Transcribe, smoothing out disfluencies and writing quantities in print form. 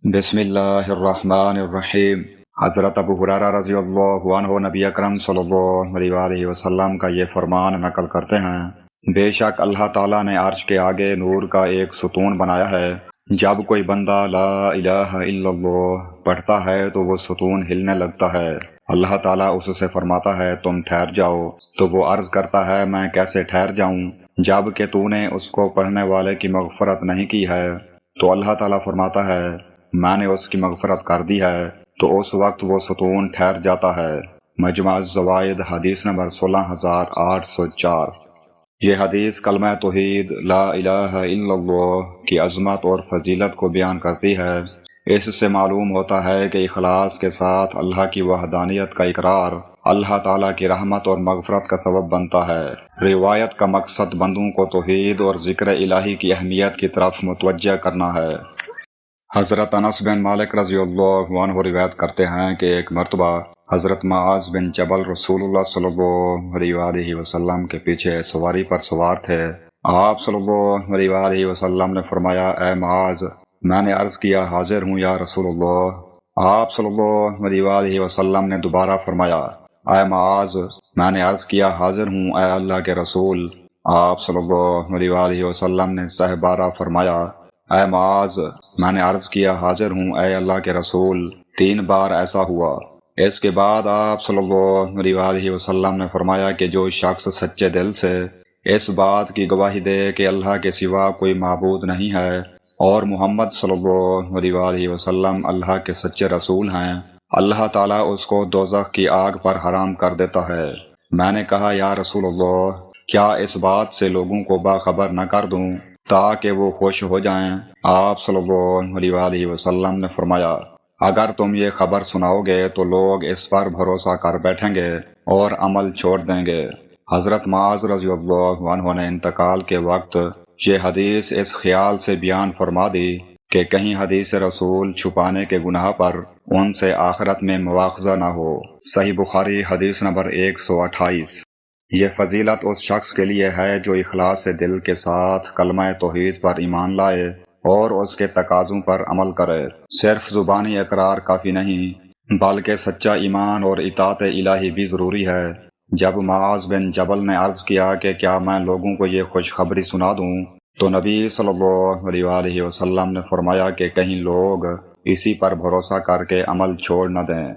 بسم اللہ الرحمن الرحیم۔ حضرت ابو ہریرہ رضی اللہ عنہ نبی اکرم صلی اللہ علیہ وآلہ وسلم کا یہ فرمان نقل کرتے ہیں، بے شک اللہ تعالیٰ نے عرش کے آگے نور کا ایک ستون بنایا ہے۔ جب کوئی بندہ لا الہ الا اللہ پڑھتا ہے تو وہ ستون ہلنے لگتا ہے۔ اللہ تعالیٰ اس سے فرماتا ہے تم ٹھہر جاؤ، تو وہ عرض کرتا ہے میں کیسے ٹھہر جاؤں جب کہ تو نے اس کو پڑھنے والے کی مغفرت نہیں کی ہے؟ تو اللہ تعالیٰ فرماتا ہے میں نے اس کی مغفرت کر دی ہے، تو اس وقت وہ ستون ٹھہر جاتا ہے۔ مجمع الزوائد حدیث نمبر 16804۔ یہ حدیث کلمہ توحید لا الہ الا اللہ کی عظمت اور فضیلت کو بیان کرتی ہے۔ اس سے معلوم ہوتا ہے کہ اخلاص کے ساتھ اللہ کی وحدانیت کا اقرار اللہ تعالیٰ کی رحمت اور مغفرت کا سبب بنتا ہے۔ روایت کا مقصد بندوں کو توحید اور ذکر الہی کی اہمیت کی طرف متوجہ کرنا ہے۔ حضرت انس بن مالک رضی اللہ عنہ روایت کرتے ہیں کہ ایک مرتبہ حضرت معاذ بن جبل رسول اللہ صلی اللہ علیہ وآلہ وسلم کے پیچھے سواری پر سوار تھے۔ آپ صلی اللہ علیہ وآلہ وسلم نے فرمایا اے معاذ، میں نے عرض کیا حاضر ہوں یا رسول اللہ۔ آپ صلی اللہ علیہ وآلہ وسلم نے دوبارہ فرمایا اے معاذ، میں نے عرض کیا حاضر ہوں اے اللہ کے رسول۔ آپ صلی اللہ علیہ وآلہ وسلم نے سہ بارہ فرمایا اے معاذ، میں نے عرض کیا حاضر ہوں اے اللہ کے رسول۔ 3 بار ایسا ہوا۔ اس کے بعد آپ صلی اللہ علیہ وآلہ وسلم نے فرمایا کہ جو شخص سچے دل سے اس بات کی گواہی دے کہ اللہ کے سوا کوئی معبود نہیں ہے اور محمد صلی اللہ علیہ وآلہ وسلم اللہ کے سچے رسول ہیں، اللہ تعالیٰ اس کو دوزخ کی آگ پر حرام کر دیتا ہے۔ میں نے کہا یا رسول اللہ، کیا اس بات سے لوگوں کو باخبر نہ کر دوں تاکہ وہ خوش ہو جائیں؟ آپ صلی اللہ علیہ وآلہ وسلم نے فرمایا اگر تم یہ خبر سناؤ گے تو لوگ اس پر بھروسہ کر بیٹھیں گے اور عمل چھوڑ دیں گے۔ حضرت معاذ رضی اللہ عنہ نے انتقال کے وقت یہ حدیث اس خیال سے بیان فرما دی کہ کہیں حدیث رسول چھپانے کے گناہ پر ان سے آخرت میں مواخذہ نہ ہو۔ صحیح بخاری حدیث نمبر 128۔ یہ فضیلت اس شخص کے لیے ہے جو اخلاص سے دل کے ساتھ کلمہ توحید پر ایمان لائے اور اس کے تقاضوں پر عمل کرے۔ صرف زبانی اقرار کافی نہیں بلکہ سچا ایمان اور اطاعت الہی بھی ضروری ہے۔ جب معاذ بن جبل نے عرض کیا کہ کیا میں لوگوں کو یہ خوشخبری سنا دوں، تو نبی صلی اللہ علیہ وآلہ وسلم نے فرمایا کہ کہیں لوگ اسی پر بھروسہ کر کے عمل چھوڑ نہ دیں۔